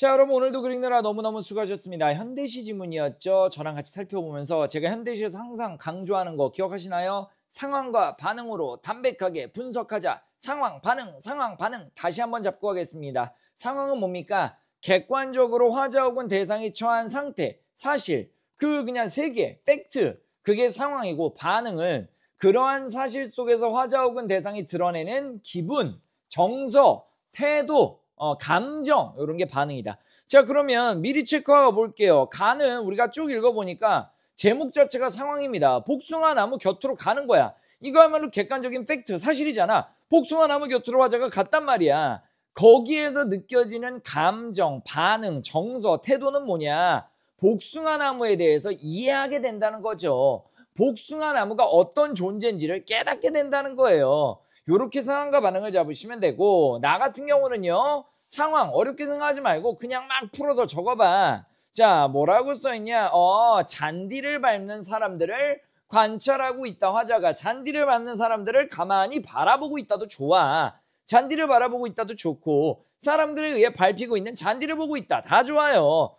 자, 여러분 오늘도 그리느라 너무너무 수고하셨습니다. 현대시 지문이었죠. 저랑 같이 살펴보면서 제가 현대시에서 항상 강조하는 거 기억하시나요? 상황과 반응으로 담백하게 분석하자. 상황, 반응, 상황, 반응. 다시 한번 잡고 가겠습니다. 상황은 뭡니까? 객관적으로 화자 혹은 대상이 처한 상태, 사실, 그냥 세계, 팩트. 그게 상황이고, 반응은 그러한 사실 속에서 화자 혹은 대상이 드러내는 기분, 정서, 태도, 감정, 이런 게 반응이다. 자, 그러면 미리 체크하고 볼게요. 가는 우리가 쭉 읽어보니까 제목 자체가 상황입니다. 복숭아 나무 곁으로 가는 거야. 이거야말로 객관적인 팩트, 사실이잖아. 복숭아 나무 곁으로 화자가 갔단 말이야. 거기에서 느껴지는 감정, 반응, 정서, 태도는 뭐냐? 복숭아 나무에 대해서 이해하게 된다는 거죠. 복숭아 나무가 어떤 존재인지를 깨닫게 된다는 거예요. 이렇게 상황과 반응을 잡으시면 되고, 나 같은 경우는요, 상황 어렵게 생각하지 말고 그냥 막 풀어서 적어봐. 자, 뭐라고 써있냐? 잔디를 밟는 사람들을 관찰하고 있다. 화자가 잔디를 밟는 사람들을 가만히 바라보고 있다도 좋아. 잔디를 바라보고 있다도 좋고, 사람들에 의해 밟히고 있는 잔디를 보고 있다. 다 좋아요.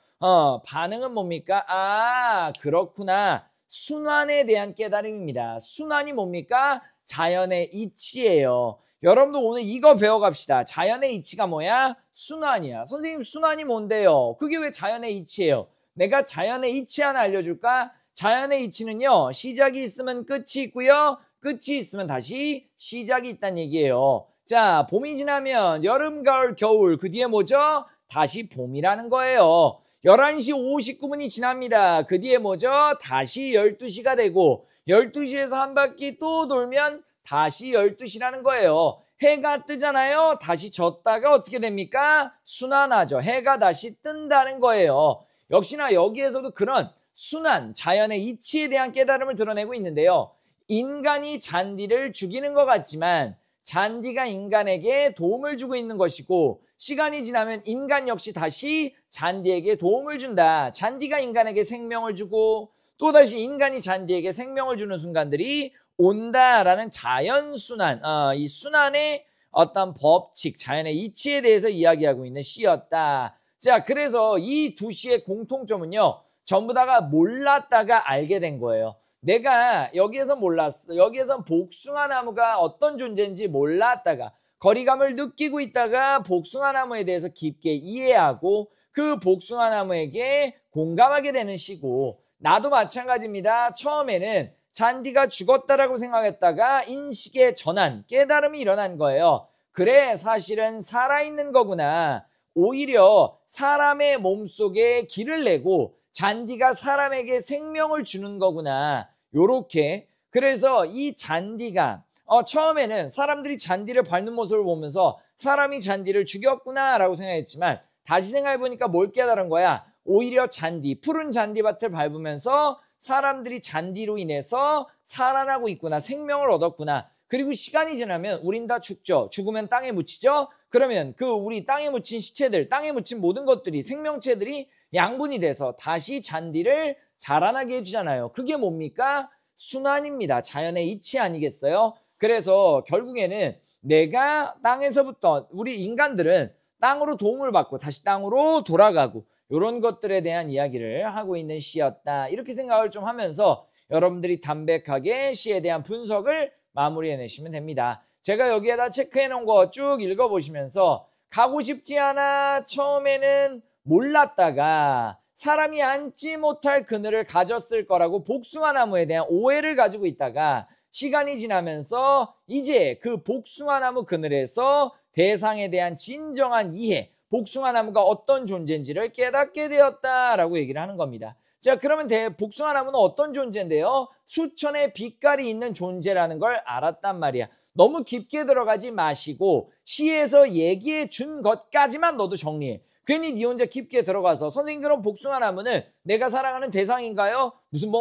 반응은 뭡니까? 아, 그렇구나. 순환에 대한 깨달음입니다. 순환이 뭡니까? 자연의 이치예요. 여러분도 오늘 이거 배워갑시다. 자연의 이치가 뭐야? 순환이야. 선생님, 순환이 뭔데요? 그게 왜 자연의 이치예요? 내가 자연의 이치 하나 알려줄까? 자연의 이치는요, 시작이 있으면 끝이 있고요, 끝이 있으면 다시 시작이 있다는 얘기예요. 자, 봄이 지나면 여름, 가을, 겨울, 그 뒤에 뭐죠? 다시 봄이라는 거예요. 11시 59분이 지납니다. 그 뒤에 뭐죠? 다시 12시가 되고, 12시에서 한 바퀴 또 돌면 다시 12시라는 거예요. 해가 뜨잖아요. 다시 졌다가 어떻게 됩니까? 순환하죠. 해가 다시 뜬다는 거예요. 역시나 여기에서도 그런 순환, 자연의 이치에 대한 깨달음을 드러내고 있는데요. 인간이 잔디를 죽이는 것 같지만 잔디가 인간에게 도움을 주고 있는 것이고, 시간이 지나면 인간 역시 다시 잔디에게 도움을 준다. 잔디가 인간에게 생명을 주고 또다시 인간이 잔디에게 생명을 주는 순간들이 온다라는 자연순환, 이 순환의 어떤 법칙, 자연의 이치에 대해서 이야기하고 있는 시였다. 자, 그래서 이 두 시의 공통점은요, 전부 다가 몰랐다가 알게 된 거예요. 내가 여기에서 몰랐어. 여기에서 복숭아 나무가 어떤 존재인지 몰랐다가, 거리감을 느끼고 있다가 복숭아 나무에 대해서 깊게 이해하고 그 복숭아 나무에게 공감하게 되는 시고, 나도 마찬가지입니다. 처음에는 잔디가 죽었다라고 생각했다가 인식의 전환, 깨달음이 일어난 거예요. 그래, 사실은 살아있는 거구나. 오히려 사람의 몸속에 길을 내고 잔디가 사람에게 생명을 주는 거구나. 요렇게. 그래서 이 잔디가 처음에는 사람들이 잔디를 밟는 모습을 보면서 사람이 잔디를 죽였구나 라고 생각했지만, 다시 생각해보니까 뭘 깨달은 거야? 오히려 잔디, 푸른 잔디밭을 밟으면서 사람들이 잔디로 인해서 살아나고 있구나, 생명을 얻었구나. 그리고 시간이 지나면 우린 다 죽죠. 죽으면 땅에 묻히죠. 그러면 그 우리 땅에 묻힌 시체들, 땅에 묻힌 모든 것들이, 생명체들이 양분이 돼서 다시 잔디를 자라나게 해주잖아요. 그게 뭡니까? 순환입니다. 자연의 이치 아니겠어요? 그래서 결국에는 내가 땅에서부터, 우리 인간들은 땅으로 도움을 받고 다시 땅으로 돌아가고, 이런 것들에 대한 이야기를 하고 있는 시였다. 이렇게 생각을 좀 하면서 여러분들이 담백하게 시에 대한 분석을 마무리해 내시면 됩니다. 제가 여기에다 체크해 놓은 거 쭉 읽어보시면서, 가고 싶지 않아 처음에는 몰랐다가 사람이 앉지 못할 그늘을 가졌을 거라고 복숭아 나무에 대한 오해를 가지고 있다가, 시간이 지나면서 이제 그 복숭아 나무 그늘에서 대상에 대한 진정한 이해, 복숭아 나무가 어떤 존재인지를 깨닫게 되었다라고 얘기를 하는 겁니다. 자, 그러면 복숭아 나무는 어떤 존재인데요? 수천의 빛깔이 있는 존재라는 걸 알았단 말이야. 너무 깊게 들어가지 마시고 시에서 얘기해 준 것까지만 너도 정리해. 괜히 네 혼자 깊게 들어가서 선생님, 그럼 복숭아 나무는 내가 사랑하는 대상인가요? 무슨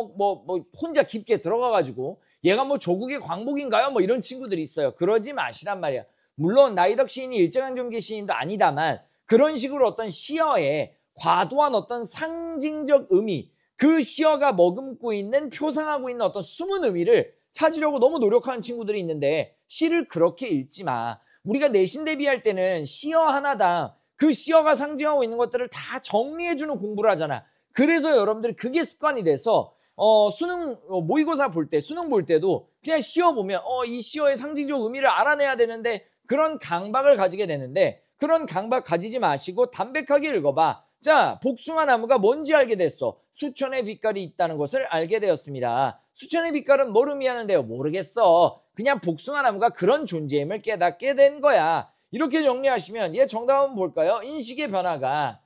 혼자 깊게 들어가가지고 얘가 조국의 광복인가요? 이런 친구들이 있어요. 그러지 마시란 말이야. 물론 나이덕 시인이 일제강점기 시인도 아니다만, 그런 식으로 어떤 시어에 과도한 어떤 상징적 의미, 그 시어가 머금고 있는, 표상하고 있는 어떤 숨은 의미를 찾으려고 너무 노력하는 친구들이 있는데, 시를 그렇게 읽지 마. 우리가 내신 대비할 때는 시어 하나당 그 시어가 상징하고 있는 것들을 다 정리해주는 공부를 하잖아. 그래서 여러분들이 그게 습관이 돼서 수능 모의고사 볼 때, 수능 볼 때도 그냥 시어 보면 이 시어의 상징적 의미를 알아내야 되는데 그런 강박을 가지게 되는데, 그런 강박 가지지 마시고 담백하게 읽어봐. 자, 복숭아 나무가 뭔지 알게 됐어. 수천의 빛깔이 있다는 것을 알게 되었습니다. 수천의 빛깔은 뭘 의미하는데요? 모르겠어. 그냥 복숭아 나무가 그런 존재임을 깨닫게 된 거야. 이렇게 정리하시면 얘 정답 한번 볼까요? 인식의 변화가,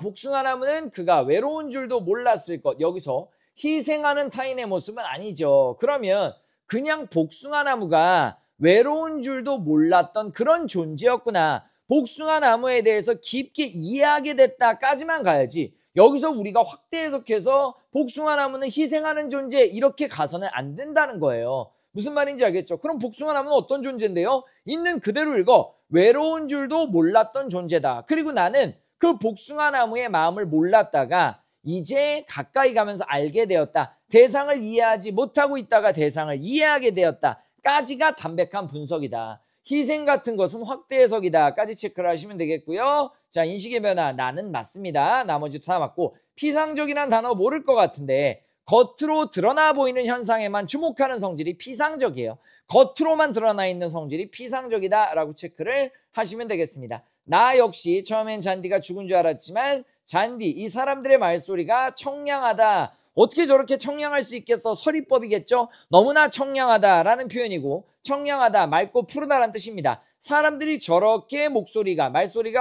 복숭아 나무는 그가 외로운 줄도 몰랐을 것. 여기서 희생하는 타인의 모습은 아니죠. 그러면 그냥 복숭아 나무가 외로운 줄도 몰랐던 그런 존재였구나. 복숭아 나무에 대해서 깊게 이해하게 됐다까지만 가야지, 여기서 우리가 확대 해석해서 복숭아 나무는 희생하는 존재 이렇게 가서는 안 된다는 거예요. 무슨 말인지 알겠죠? 그럼 복숭아 나무는 어떤 존재인데요? 있는 그대로 읽어. 외로운 줄도 몰랐던 존재다. 그리고 나는 그 복숭아 나무의 마음을 몰랐다가 이제 가까이 가면서 알게 되었다. 대상을 이해하지 못하고 있다가 대상을 이해하게 되었다. 까지가 담백한 분석이다. 희생 같은 것은 확대 해석이다까지 체크를 하시면 되겠고요. 자, 인식의 변화, 나는 맞습니다. 나머지도 다 맞고, 피상적이란 단어 모를 것 같은데 겉으로 드러나 보이는 현상에만 주목하는 성질이 피상적이에요. 겉으로만 드러나 있는 성질이 피상적이다라고 체크를 하시면 되겠습니다. 나 역시 처음엔 잔디가 죽은 줄 알았지만 잔디, 이 사람들의 말소리가 청량하다. 어떻게 저렇게 청량할 수 있겠어? 서리법이겠죠? 너무나 청량하다라는 표현이고, 청량하다, 맑고 푸르다라는 뜻입니다. 사람들이 저렇게 말소리가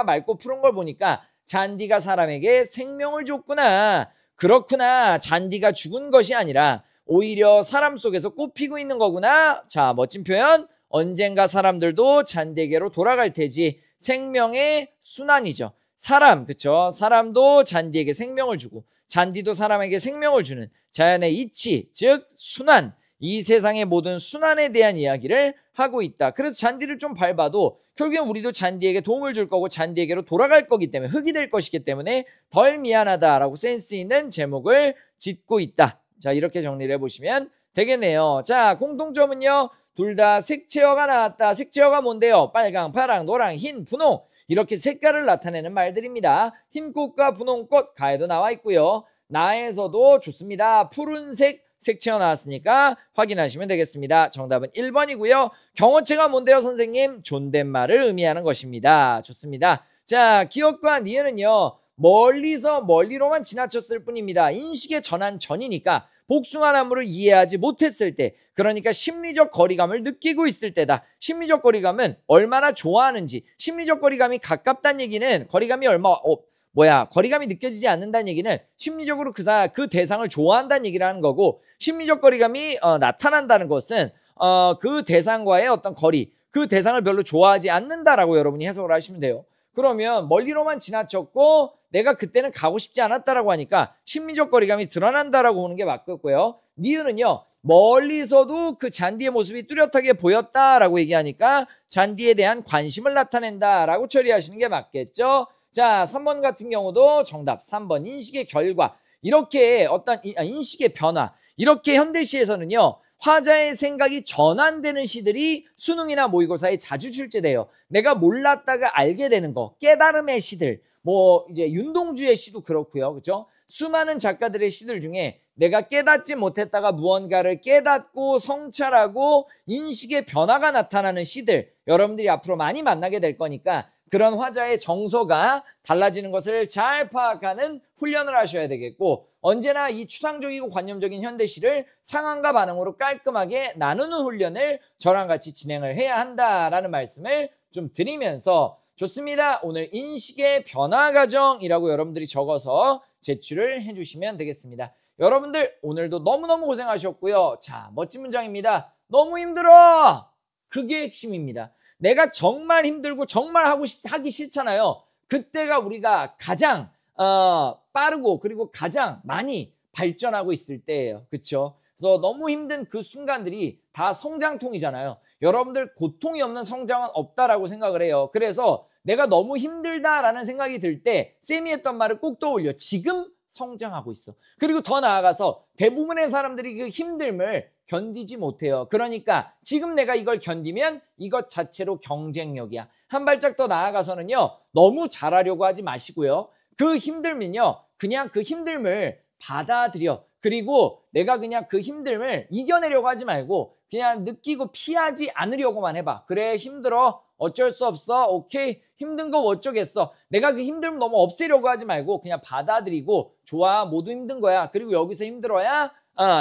맑고 푸른 걸 보니까 잔디가 사람에게 생명을 줬구나. 그렇구나. 잔디가 죽은 것이 아니라 오히려 사람 속에서 꽃피고 있는 거구나. 자, 멋진 표현. 언젠가 사람들도 잔디에게로 돌아갈 테지. 생명의 순환이죠. 사람, 그쵸? 사람도 잔디에게 생명을 주고 잔디도 사람에게 생명을 주는 자연의 이치, 즉 순환, 이 세상의 모든 순환에 대한 이야기를 하고 있다. 그래서 잔디를 좀 밟아도 결국엔 우리도 잔디에게 도움을 줄 거고 잔디에게로 돌아갈 거기 때문에, 흙이 될 것이기 때문에 덜 미안하다라고 센스 있는 제목을 짓고 있다. 자, 이렇게 정리를 해보시면 되겠네요. 자, 공통점은요, 둘 다 색채어가 나왔다. 색채어가 뭔데요? 빨강, 파랑, 노랑, 흰, 분홍, 이렇게 색깔을 나타내는 말들입니다. 흰꽃과 분홍꽃 가에도 나와 있고요. 나에서도 좋습니다. 푸른색 색채어 나왔으니까 확인하시면 되겠습니다. 정답은 1번이고요. 경어체가 뭔데요, 선생님? 존댓말을 의미하는 것입니다. 좋습니다. 자, 기억과 니은은요, 멀리로만 지나쳤을 뿐입니다. 인식의 전환 전이니까 복숭아 나무를 이해하지 못했을 때, 그러니까 심리적 거리감을 느끼고 있을 때다. 심리적 거리감은 얼마나 좋아하는지, 심리적 거리감이 가깝다는 얘기는 거리감이 거리감이 느껴지지 않는다는 얘기는 심리적으로 그 대상을 좋아한다는 얘기를 하는 거고, 심리적 거리감이 나타난다는 것은 그 대상과의 어떤 거리, 그 대상을 별로 좋아하지 않는다라고 여러분이 해석을 하시면 돼요. 그러면 멀리로만 지나쳤고 내가 그때는 가고 싶지 않았다라고 하니까 심리적 거리감이 드러난다라고 보는 게 맞겠고요. 니은은요, 멀리서도 그 잔디의 모습이 뚜렷하게 보였다라고 얘기하니까 잔디에 대한 관심을 나타낸다라고 처리하시는 게 맞겠죠. 자, 3번 같은 경우도 정답 3번 인식의 결과, 이렇게 어떤 인식의 변화, 이렇게 현대시에서는요, 화자의 생각이 전환되는 시들이 수능이나 모의고사에 자주 출제돼요. 내가 몰랐다가 알게 되는 거, 깨달음의 시들, 이제 윤동주의 시도 그렇고요. 그렇죠? 수많은 작가들의 시들 중에 내가 깨닫지 못했다가 무언가를 깨닫고 성찰하고 인식의 변화가 나타나는 시들, 여러분들이 앞으로 많이 만나게 될 거니까 그런 화자의 정서가 달라지는 것을 잘 파악하는 훈련을 하셔야 되겠고, 언제나 이 추상적이고 관념적인 현대시를 상황과 반응으로 깔끔하게 나누는 훈련을 저랑 같이 진행을 해야 한다라는 말씀을 좀 드리면서, 좋습니다. 오늘 인식의 변화 과정이라고 여러분들이 적어서 제출을 해주시면 되겠습니다. 여러분들 오늘도 너무너무 고생하셨고요. 자, 멋진 문장입니다. 너무 힘들어! 그게 핵심입니다. 내가 정말 힘들고 정말 하기 싫잖아요. 그때가 우리가 가장 빠르고 그리고 가장 많이 발전하고 있을 때예요. 그렇죠? 그래서 너무 힘든 그 순간들이 다 성장통이잖아요. 여러분들 고통이 없는 성장은 없다라고 생각을 해요. 그래서 내가 너무 힘들다라는 생각이 들 때 쌤이 했던 말을 꼭 떠올려. 지금 성장하고 있어. 그리고 더 나아가서 대부분의 사람들이 그 힘듦을 견디지 못해요. 그러니까 지금 내가 이걸 견디면 이것 자체로 경쟁력이야. 한 발짝 더 나아가서는요. 너무 잘하려고 하지 마시고요. 그 힘듦은요. 그냥 그 힘듦을 받아들여. 그리고 내가 그냥 그 힘듦을 이겨내려고 하지 말고 그냥 느끼고 피하지 않으려고만 해봐. 그래 힘들어. 어쩔 수 없어. 오케이. 힘든 거 어쩌겠어. 내가 그 힘듦을 너무 없애려고 하지 말고 그냥 받아들이고 좋아. 모두 힘든 거야. 그리고 여기서 힘들어야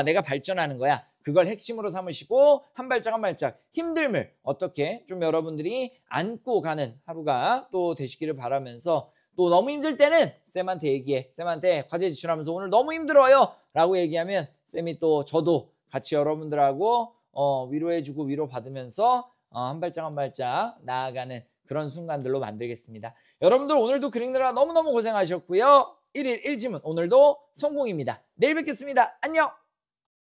내가 발전하는 거야. 그걸 핵심으로 삼으시고 한 발짝 한 발짝 힘듦을 어떻게 좀 여러분들이 안고 가는 하루가 또 되시기를 바라면서 또 너무 힘들 때는 쌤한테 얘기해. 쌤한테 과제 제출하면서 오늘 너무 힘들어요 라고 얘기하면 쌤이 또 저도 같이 여러분들하고 위로해주고 위로받으면서 한 발짝 한 발짝 나아가는 그런 순간들로 만들겠습니다. 여러분들 오늘도 그리느라 너무너무 고생하셨고요. 1일 1지문 오늘도 성공입니다. 내일 뵙겠습니다. 안녕.